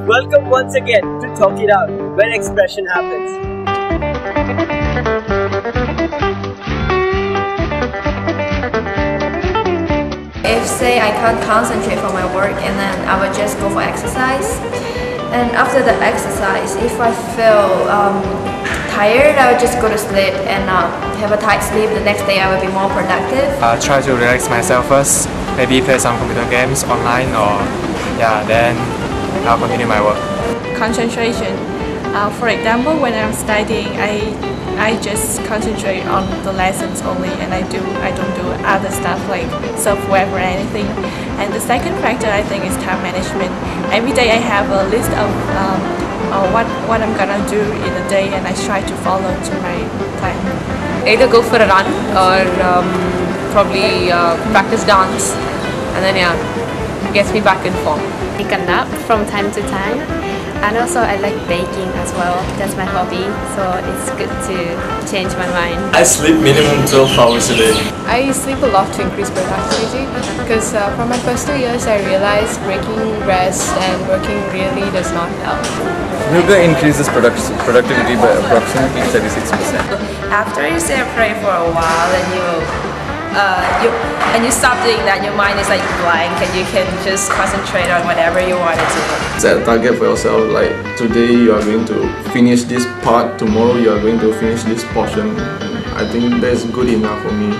Welcome once again to Talk It Out, where expression happens. If say I can't concentrate for my work, and then I would just go for exercise. And after the exercise, if I feel tired, I would just go to sleep and have a tight sleep. The next day I will be more productive. Try to relax myself first, maybe play some computer games online then I'll continue my work. Concentration. For example, when I'm studying, I just concentrate on the lessons only, and I don't do other stuff like software or anything. And the second factor I think is time management. Every day I have a list of what I'm gonna do in a day, and I try to follow to my time. Either go for a run or probably practice dance, and then gets me back in form. Take a nap from time to time, and also I like baking as well. That's my hobby, so it's good to change my mind. I sleep minimum 12 hours a day. I sleep a lot to increase productivity because from my first 2 years I realized breaking rest and working really does not help. Yoga increases productivity by approximately 36%. After you say a prayer for a while, and you stop doing that, your mind is like blank, and you can just concentrate on whatever you want to do. Set a target for yourself, like today you are going to finish this part, tomorrow you are going to finish this portion. I think that's good enough for me.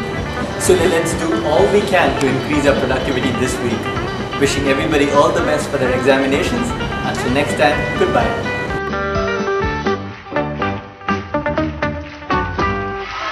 So let's do all we can to increase our productivity this week. Wishing everybody all the best for their examinations. Until next time, goodbye.